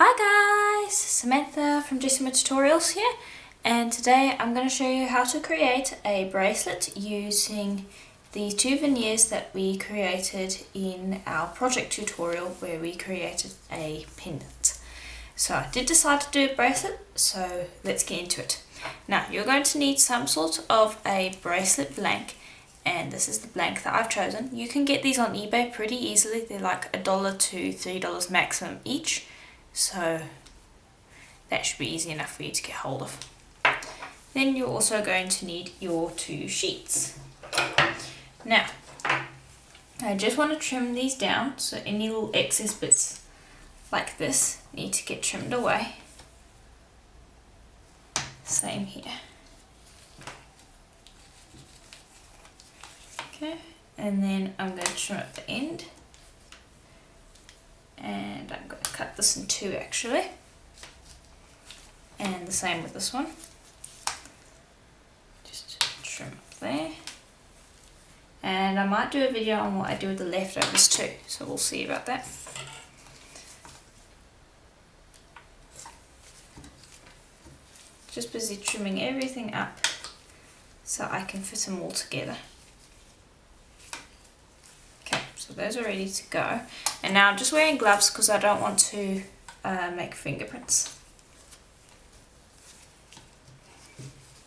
Hi guys, Samantha from Jessica Tutorials here, and today I'm going to show you how to create a bracelet using the two veneers that we created in our project tutorial where we created a pendant. So I did decide to do a bracelet, so let's get into it. Now you're going to need some sort of a bracelet blank, and this is the blank that I've chosen. You can get these on eBay pretty easily. They're like $1 to $3 maximum each. So that should be easy enough for you to get hold of. Then you're also going to need your two sheets. Now, I just want to trim these down, so any little excess bits like this need to get trimmed away. Same here. Okay, and then I'm going to trim at the end. And I'm going to cut this in two actually, and the same with this one. Just trim up there, and I might do a video on what I do with the leftovers too, so we'll see about that. Just busy trimming everything up so I can fit them all together. So those are ready to go, and now I'm just wearing gloves because I don't want to make fingerprints.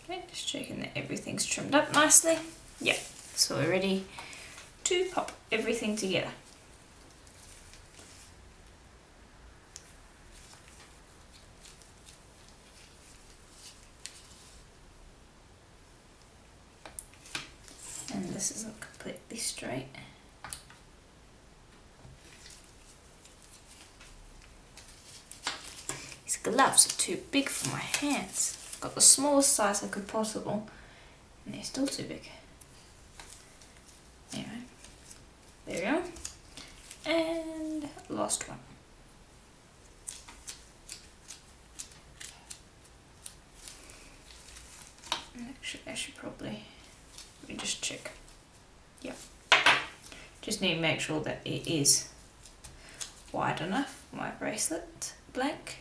Okay, just checking that everything's trimmed up nicely. Yep, so we're ready to pop everything together. And this isn't completely straight. Gloves are too big for my hands. I've got the smallest size I could possible, and they're still too big. Anyway, there we go. And last one. Actually, I should probably, let me just check. Yep. Just need to make sure that it is wide enough for my bracelet blank.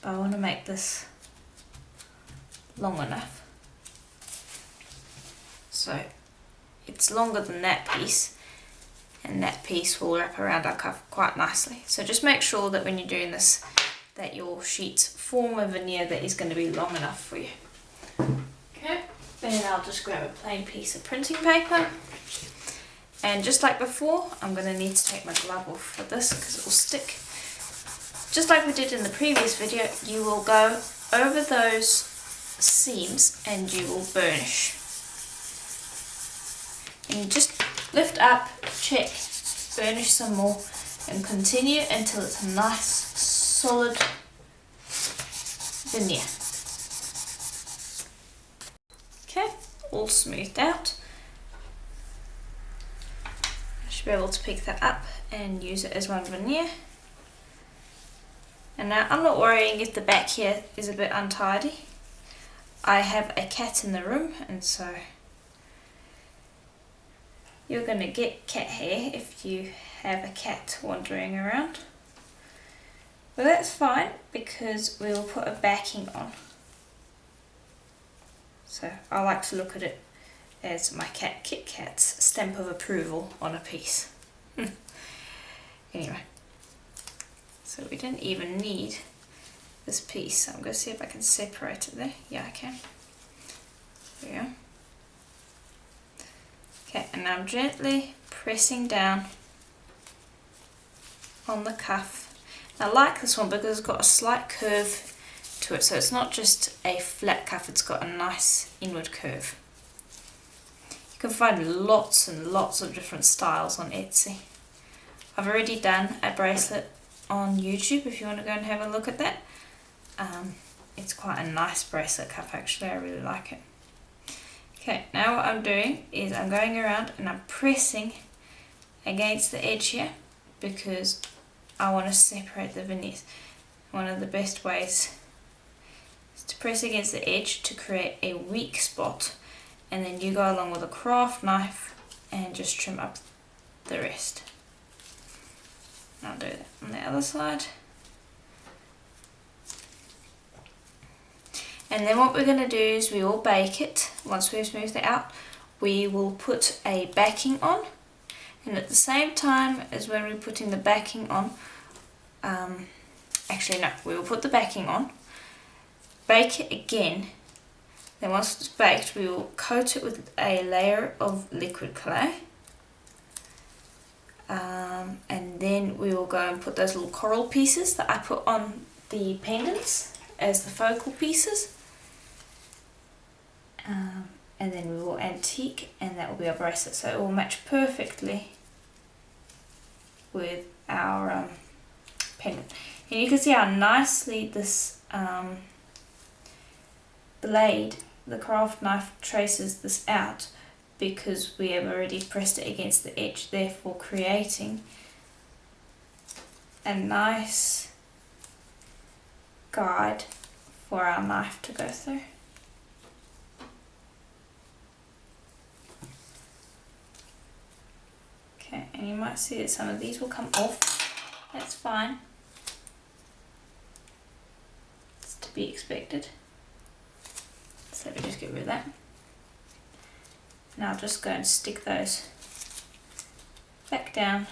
I want to make this long enough so it's longer than that piece, and that piece will wrap around our cuff quite nicely. So just make sure that when you're doing this that your sheets form a veneer that is going to be long enough for you. Okay, then I'll just grab a plain piece of printing paper, and just like before I'm going to need to take my glove off for this because it will stick. Just like we did in the previous video, you will go over those seams and you will burnish. And just lift up, check, burnish some more, and continue until it's a nice solid veneer. Okay, all smoothed out. I should be able to pick that up and use it as one veneer. And now I'm not worrying if the back here is a bit untidy. I have a cat in the room, and so you're going to get cat hair if you have a cat wandering around. But that's fine because we will put a backing on. So I like to look at it as my cat Kit Kat's stamp of approval on a piece. Anyway. So we didn't even need this piece. So I'm going to see if I can separate it there. Yeah, I can. There we go. Okay, and now I'm gently pressing down on the cuff. I like this one because it's got a slight curve to it. So it's not just a flat cuff, it's got a nice inward curve. You can find lots and lots of different styles on Etsy. I've already done a bracelet on YouTube if you want to go and have a look at that. It's quite a nice bracelet cuff actually, I really like it. Okay, now what I'm doing is I'm going around and I'm pressing against the edge here because I want to separate the veneers. One of the best ways is to press against the edge to create a weak spot, and then you go along with a craft knife and just trim up the rest. I'll do that on the other side. And then what we're going to do is we will bake it. Once we've smoothed it out, we will put a backing on. And at the same time as when we're putting the backing on, we will put the backing on, bake it again. Then once it's baked, we will coat it with a layer of liquid clay. And then we will go and put those little coral pieces that I put on the pendants as the focal pieces. And then we will antique, and that will be our bracelet. So it will match perfectly with our pendant. And you can see how nicely this blade, the craft knife, traces this out, because we have already pressed it against the edge, therefore creating a nice guide for our knife to go through. Okay, and you might see that some of these will come off. That's fine. It's to be expected. So we just get rid of that. Now I'll just go and stick those back down.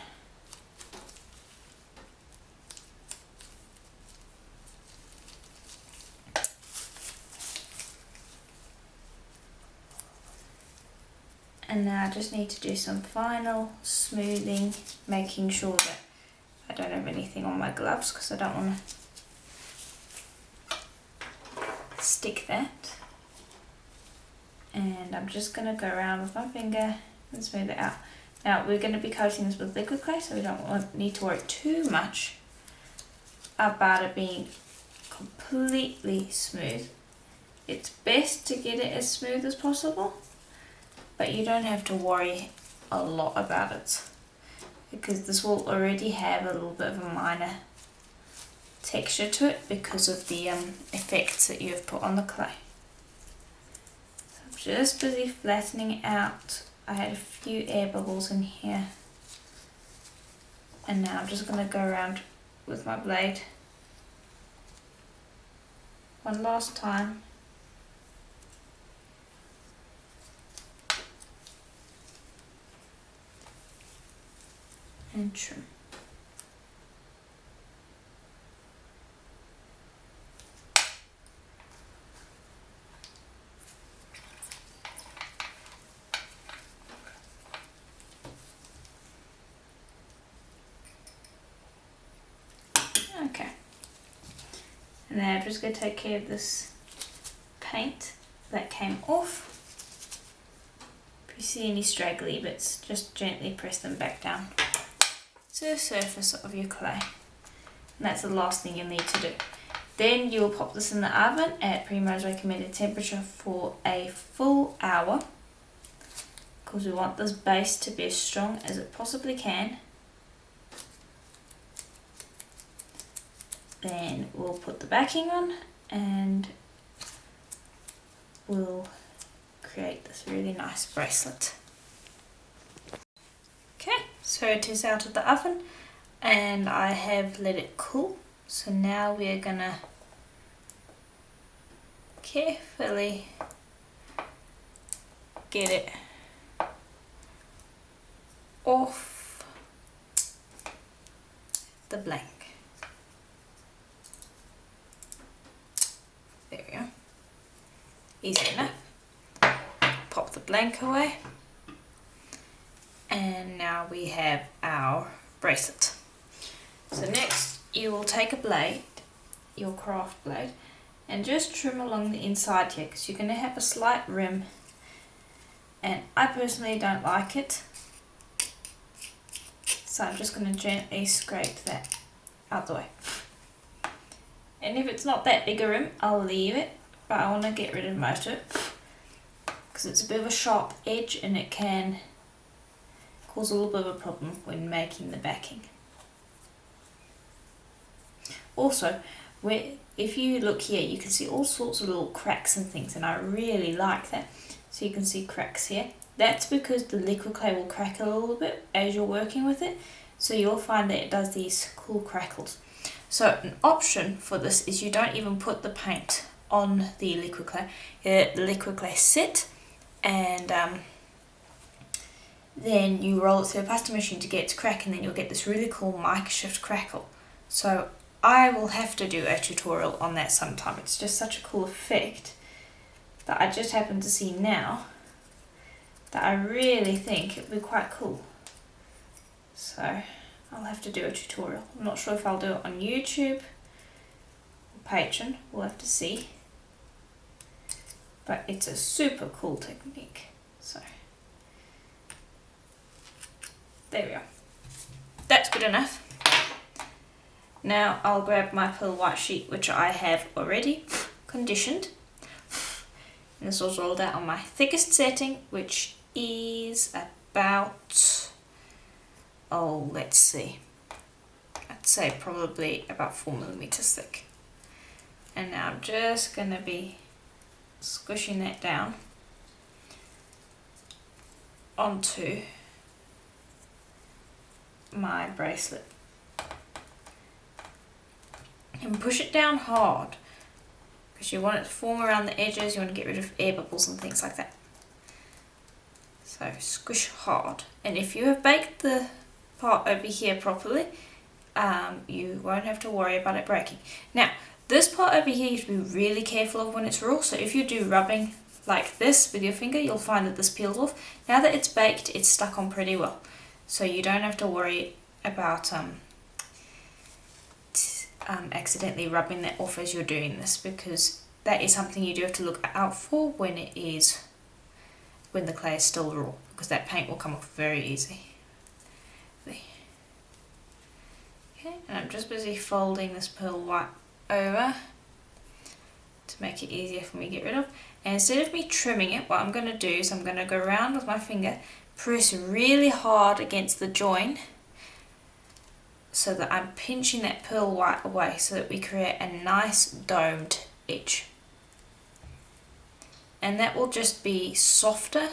And now I just need to do some final smoothing, making sure that I don't have anything on my gloves, because I don't want to stick that. And I'm just going to go around with my finger and smooth it out. Now we're going to be coating this with liquid clay, so we don't need to worry too much about it being completely smooth. It's best to get it as smooth as possible, but you don't have to worry a lot about it, because this will already have a little bit of a minor texture to it because of the effects that you have put on the clay. So I'm just busy flattening it out. I had a few air bubbles in here, and now I'm just going to go around with my blade one last time. And trim. Okay. And then I'm just going to take care of this paint that came off. If you see any straggly bits, just gently press them back down to the surface of your clay. And that's the last thing you'll need to do. Then you will pop this in the oven at Primo's recommended temperature for a full hour, because we want this base to be as strong as it possibly can. Then we'll put the backing on and we'll create this really nice bracelet. Okay, so it is out of the oven and I have let it cool. So now we are gonna carefully get it off the blank. There we go. Easy enough. Pop the blank away. And now we have our bracelet. So next you will take a blade, your craft blade, and just trim along the inside here, because you're going to have a slight rim and I personally don't like it. So I'm just going to gently scrape that out the way. And if it's not that big a rim, I'll leave it, but I want to get rid of most of it because it's a bit of a sharp edge and it can cause a little bit of a problem when making the backing. Also, if you look here, you can see all sorts of little cracks and things, and I really like that. So you can see cracks here. That's because the liquid clay will crack a little bit as you're working with it, so you'll find that it does these cool crackles. So an option for this is you don't even put the paint on the liquid clay. The liquid clay sit, and then you roll it through a pasta machine to get it to crack, and then you'll get this really cool mic shift crackle. So I will have to do a tutorial on that sometime. It's just such a cool effect that I just happened to see now that I really think it would be quite cool. So I'll have to do a tutorial. I'm not sure if I'll do it on YouTube or Patreon, we'll have to see. But it's a super cool technique. So there we go. That's good enough. Now I'll grab my pearl white sheet, which I have already conditioned. And this was rolled out on my thickest setting, which is about, oh, let's see, I'd say probably about 4mm thick. And now I'm just going to be squishing that down onto my bracelet. And push it down hard, because you want it to form around the edges, you want to get rid of air bubbles and things like that. So squish hard, and if you have baked the part over here properly, you won't have to worry about it breaking. Now this part over here you have to be really careful of when it's raw, so if you do rubbing like this with your finger, you'll find that this peels off. Now that it's baked, it's stuck on pretty well, so you don't have to worry about accidentally rubbing that off as you're doing this, because that is something you do have to look out for when the clay is still raw, because that paint will come off very easy. Okay, and I'm just busy folding this pearl white over to make it easier for me to get rid of. And instead of me trimming it, what I'm going to do is I'm going to go around with my finger, press really hard against the join, so that I'm pinching that pearl white away, so that we create a nice domed edge. And that will just be softer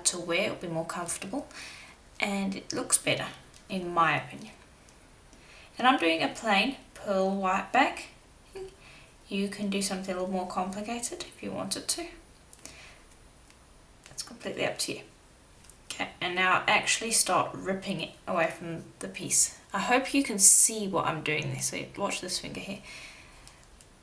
to wear, it'll be more comfortable, and it looks better in my opinion. And I'm doing a plain pearl white back. You can do something a little more complicated if you wanted to. It's completely up to you. Okay, and now I'll actually start ripping it away from the piece. I hope you can see what I'm doing there, so watch this finger here.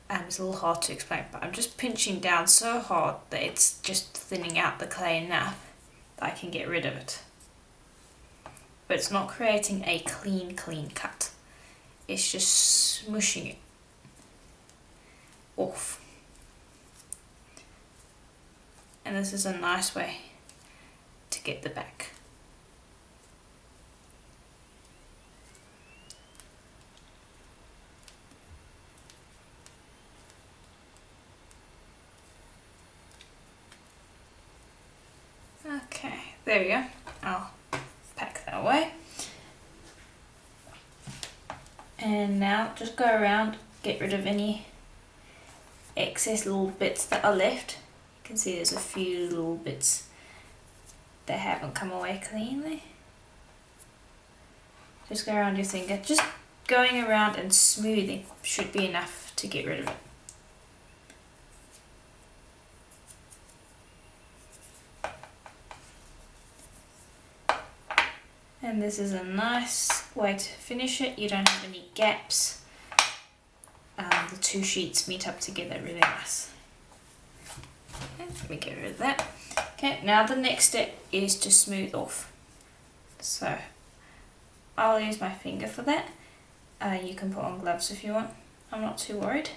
It's a little hard to explain, but I'm just pinching down so hard that it's just thinning out the clay enough that I can get rid of it. But it's not creating a clean cut. It's just smushing it off. And this is a nice way to get the back. Okay, there we go. I'll pack that away. And now just go around, get rid of any excess little bits that are left. You can see there's a few little bits that haven't come away cleanly. Just go around your finger. Just going around and smoothing should be enough to get rid of it. And this is a nice way to finish it. You don't have any gaps. The two sheets meet up together really nice. Okay, let me get rid of that. Okay, now the next step is to smooth off. So I'll use my finger for that. You can put on gloves if you want. I'm not too worried.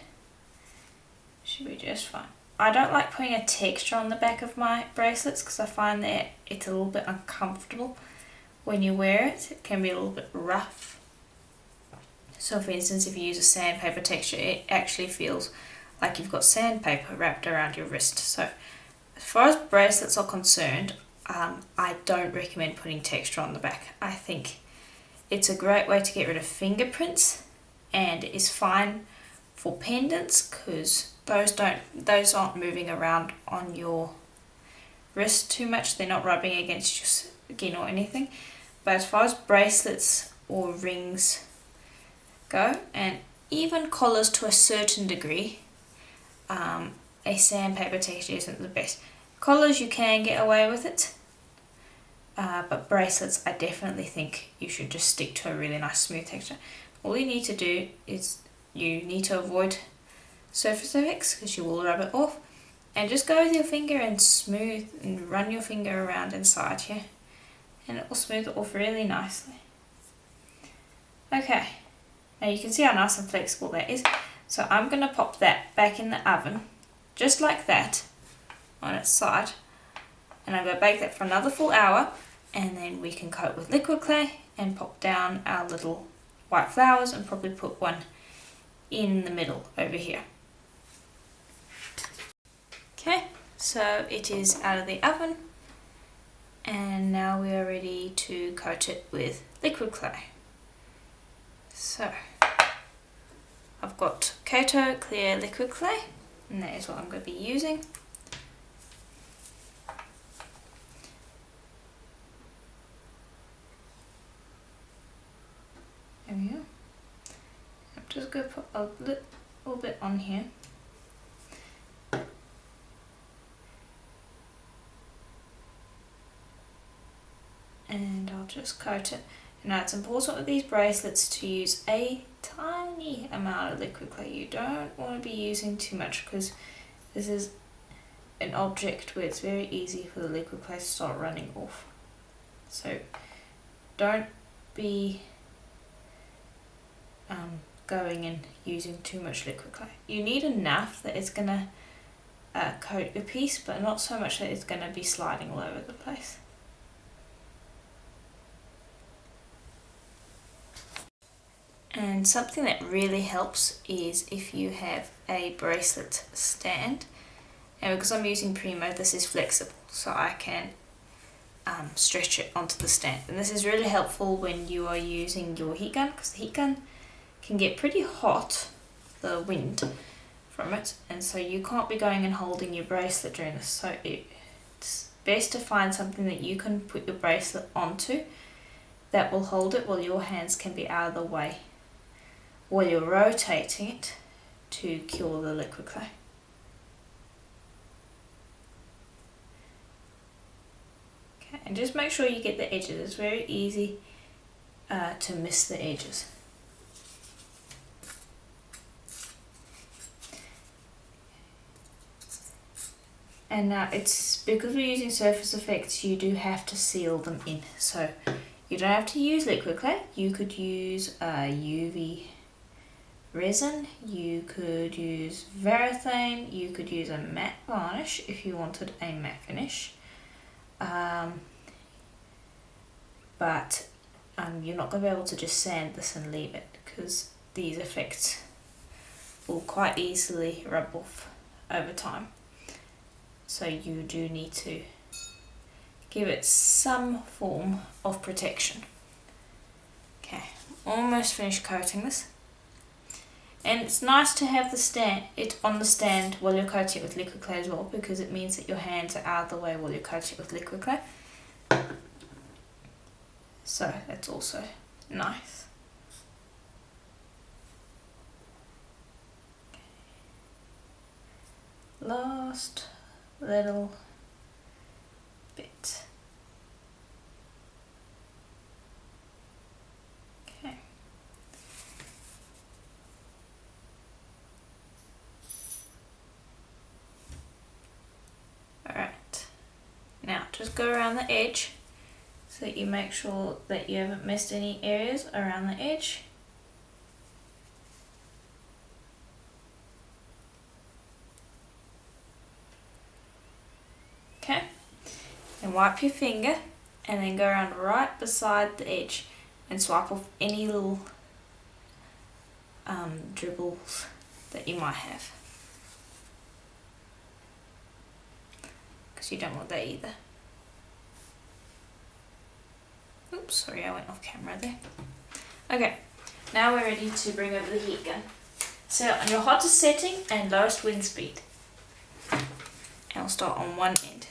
Should be just fine. I don't like putting a texture on the back of my bracelets because I find that it's a little bit uncomfortable. When you wear it, it can be a little bit rough. So for instance, if you use a sandpaper texture, it actually feels like you've got sandpaper wrapped around your wrist. So as far as bracelets are concerned, I don't recommend putting texture on the back. I think it's a great way to get rid of fingerprints, and it is fine for pendants because those aren't moving around on your wrist too much. They're not rubbing against your skin or anything. But as far as bracelets or rings go, and even collars to a certain degree, a sandpaper texture isn't the best. Collars you can get away with it, but bracelets I definitely think you should just stick to a really nice smooth texture. All you need to do is you need to avoid surface effects because you will rub it off, and just go with your finger and smooth and run your finger around inside here, and it will smooth it off really nicely. Okay, now you can see how nice and flexible that is. So I'm going to pop that back in the oven, just like that, on its side. And I'm going to bake that for another full hour, and then we can coat with liquid clay and pop down our little white flowers and probably put one in the middle over here. Okay, so it is out of the oven, and now we are ready to coat it with liquid clay. So I've got Kato clear liquid clay, and that is what I'm going to be using. There we go. I'm just going to put a little bit on here. And I'll just coat it. Now it's important with these bracelets to use a tiny amount of liquid clay. You don't want to be using too much because this is an object where it's very easy for the liquid clay to start running off. So don't be going and using too much liquid clay. You need enough that it's going to coat your piece, but not so much that it's going to be sliding all over the place. And something that really helps is if you have a bracelet stand, and because I'm using Primo, this is flexible, so I can stretch it onto the stand. And this is really helpful when you are using your heat gun, because the heat gun can get pretty hot, the wind from it, and so you can't be going and holding your bracelet during this. So it's best to find something that you can put your bracelet onto that will hold it while your hands can be out of the way while you're rotating it to cure the liquid clay. Okay, and just make sure you get the edges. It's very easy to miss the edges. And now it's because we're using surface effects, you do have to seal them in. So you don't have to use liquid clay. You could use UV resin, you could use Varathane, you could use a matte varnish if you wanted a matte finish, but you're not going to be able to just sand this and leave it because these effects will quite easily rub off over time. So you do need to give it some form of protection. Okay, almost finished coating this. And it's nice to have it on the stand while you're coating it with liquid clay as well, because it means that your hands are out of the way while you're coating it with liquid clay. So that's also nice. Last little bit. Okay. Alright, now just go around the edge so that you make sure that you haven't missed any areas around the edge. Okay, and wipe your finger and then go around right beside the edge and swipe off any little dribbles that you might have, because you don't want that either. Oops, sorry, I went off camera there. Okay, now we're ready to bring over the heat gun. Set on your hottest setting and lowest wind speed. And we'll start on one end.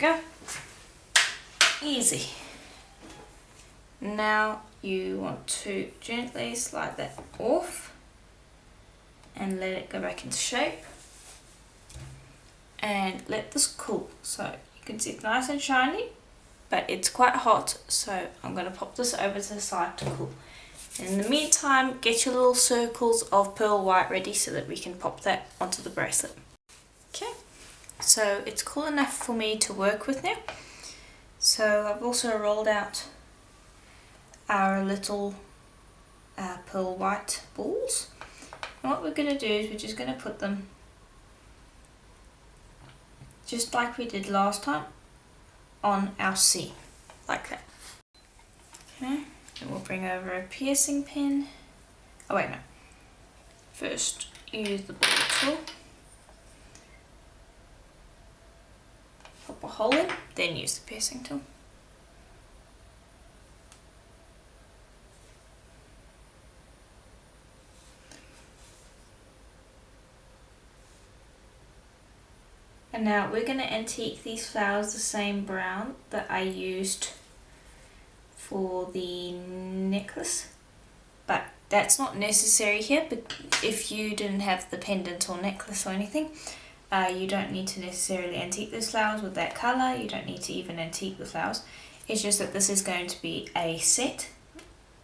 go. Easy. Now you want to gently slide that off and let it go back into shape. And let this cool. So you can see it's nice and shiny, but it's quite hot, so I'm going to pop this over to the side to cool. In the meantime, get your little circles of pearl white ready so that we can pop that onto the bracelet. Okay, so it's cool enough for me to work with now. So I've also rolled out our little pearl white balls. And what we're going to do is we're just going to put them just like we did last time on our C, like that. Okay. And we'll bring over a piercing pin. Oh wait, no. First, use the ball tool. Pop a hole in, then use the piercing tool. And now we're going to antique these flowers the same brown that I used for the necklace, but that's not necessary here. But if you didn't have the pendant or necklace or anything, you don't need to necessarily antique those flowers with that colour. You don't need to even antique the flowers. It's just that this is going to be a set,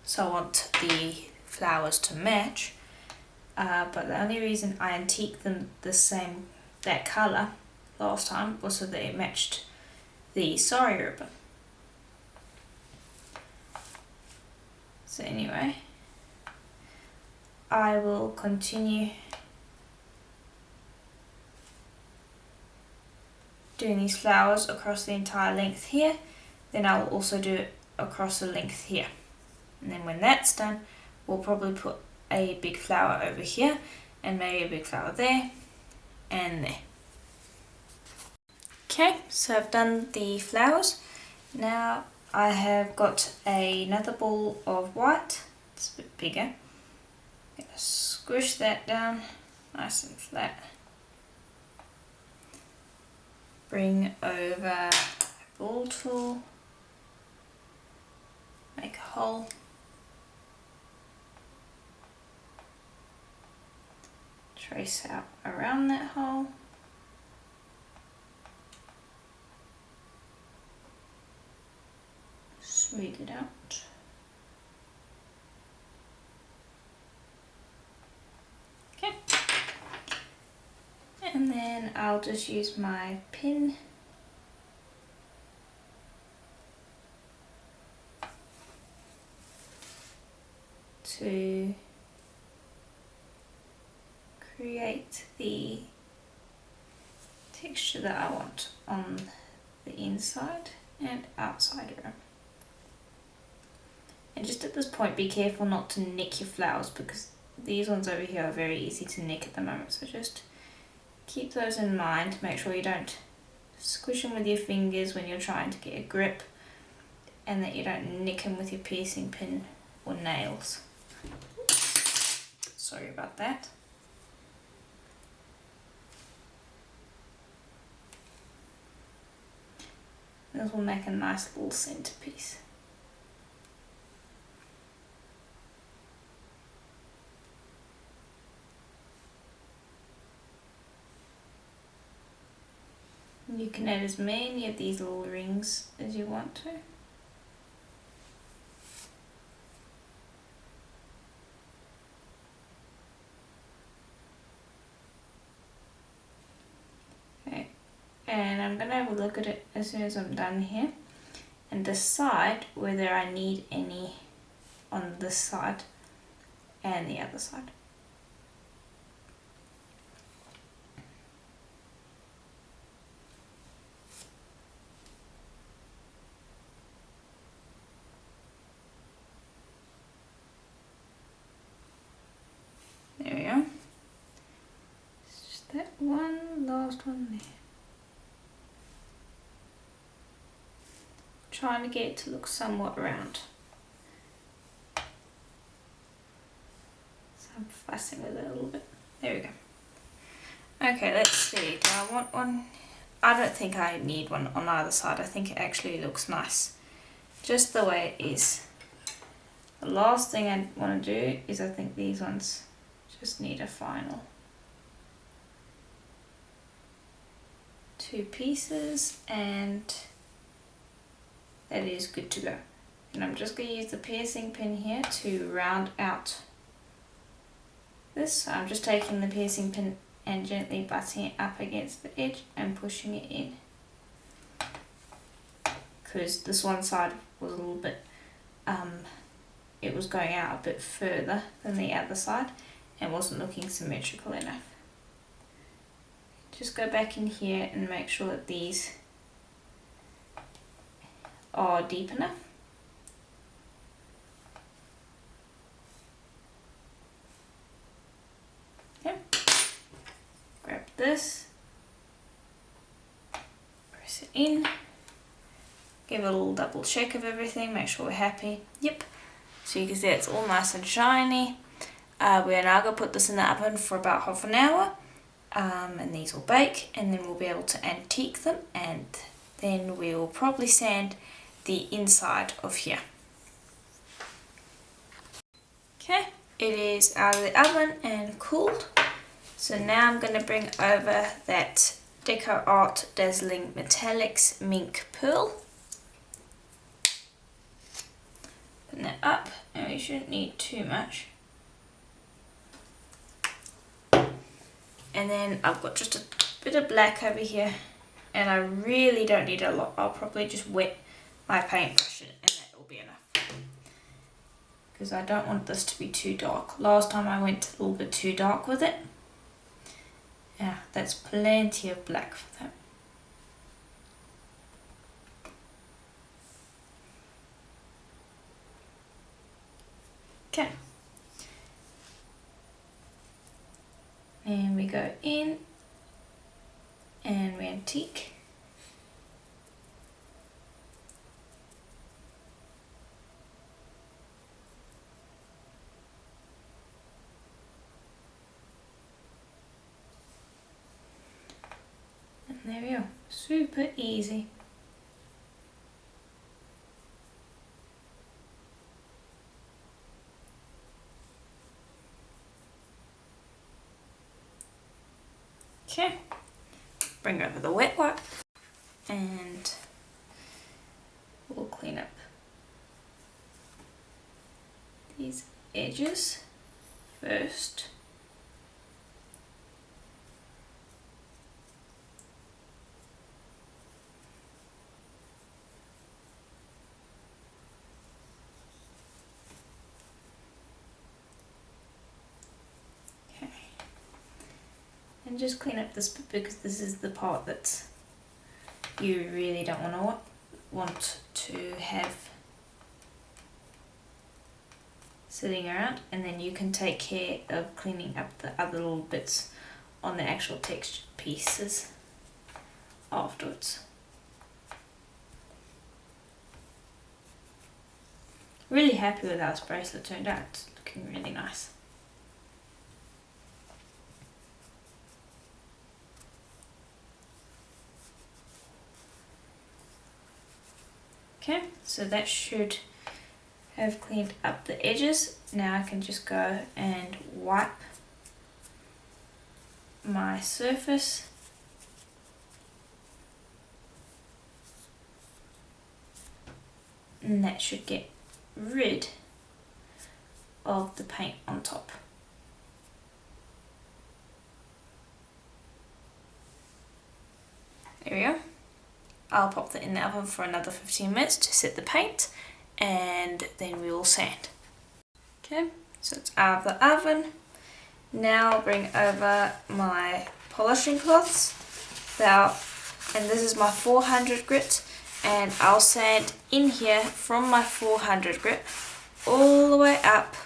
so I want the flowers to match, but the only reason I antiqued them the same, that colour last time, was so that it matched the sari ribbon. So anyway, I will continue doing these flowers across the entire length here, then I will also do it across the length here. And then when that's done, we'll probably put a big flower over here and maybe a big flower there and there. Okay, so I've done the flowers. Now I have got another ball of white. It's a bit bigger. I'm going to squish that down nice and flat. Bring over a ball tool. Make a hole. Trace out around that hole. Smooth it out. Okay. And then I'll just use my pin to create the texture that I want on the inside and outside room. And just at this point, be careful not to nick your flowers, because these ones over here are very easy to nick at the moment. So just keep those in mind. Make sure you don't squish them with your fingers when you're trying to get a grip, and that you don't nick them with your piercing pin or nails. Sorry about that. This will make a nice little centerpiece. You can add as many of these little rings as you want to. Okay, and I'm going to have a look at it as soon as I'm done here and decide whether I need any on this side and the other side. There we go. It's just that one last one there. Trying to get it to look somewhat round. So I'm fussing with it a little bit. There we go. Okay, let's see. Do I want one? I don't think I need one on either side. I think it actually looks nice just the way it is. The last thing I want to do is I think these ones just need a final 2 pieces, and that is good to go. And I'm just going to use the piercing pin here to round out this. So I'm just taking the piercing pin and gently butting it up against the edge and pushing it in, because this one side was a little bit it was going out a bit further than the other side and wasn't looking symmetrical enough. Just go back in here and make sure that these are deep enough. Okay. Grab this, press it in, give it a little double check of everything, make sure we're happy. Yep. So you can see it's all nice and shiny. We're now going to put this in the oven for about half an hour, and these will bake, and then we'll be able to antique them, and then we will probably sand the inside of here. Okay, it is out of the oven and cooled. So now I'm going to bring over that Deco Art Dazzling Metallics Mink Pearl. Putting that up, and we shouldn't need too much. And then I've got just a bit of black over here, and I really don't need a lot. I'll probably just wet my paintbrush and that will be enough, because I don't want this to be too dark. Last time I went a little bit too dark with it. Yeah, that's plenty of black for that. Okay. And we go in and we antique. And there we go, super easy. Okay, bring over the wet wipe and we'll clean up these edges first. And just clean up this bit, because this is the part that you really don't want to have sitting around, and then you can take care of cleaning up the other little bits on the actual textured pieces afterwards. Really happy with how this bracelet turned out. It's looking really nice. Okay, so that should have cleaned up the edges. Now I can just go and wipe my surface. And that should get rid of the paint on top. There we go. I'll pop that in the oven for another 15 minutes to set the paint, and then we will sand. Okay, so it's out of the oven. Now I'll bring over my polishing cloths. And this is my 400 grit, and I'll sand in here from my 400 grit all the way up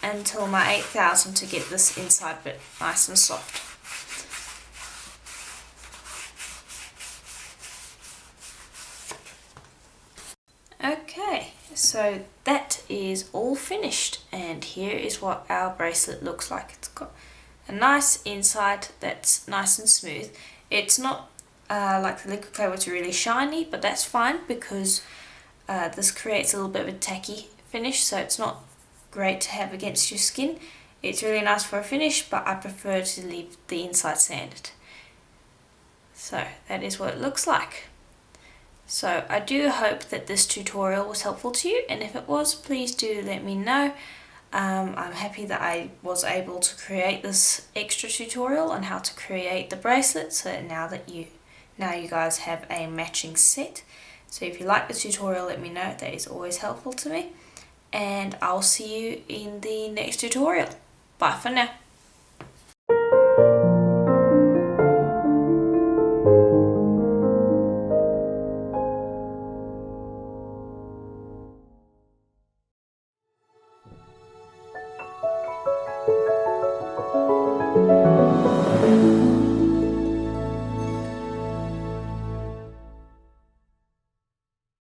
until my 8000 to get this inside bit nice and soft. Okay, so that is all finished, and here is what our bracelet looks like. It's got a nice inside that's nice and smooth. It's not like the liquid clay was really shiny, but that's fine because this creates a little bit of a tacky finish, so it's not great to have against your skin. It's really nice for a finish, but I prefer to leave the inside sanded. So that is what it looks like. So I do hope that this tutorial was helpful to you, and if it was, please do let me know. I'm happy that I was able to create this extra tutorial on how to create the bracelet, so that now you guys have a matching set. So if you like the tutorial, let me know. That is always helpful to me. And I'll see you in the next tutorial. Bye for now.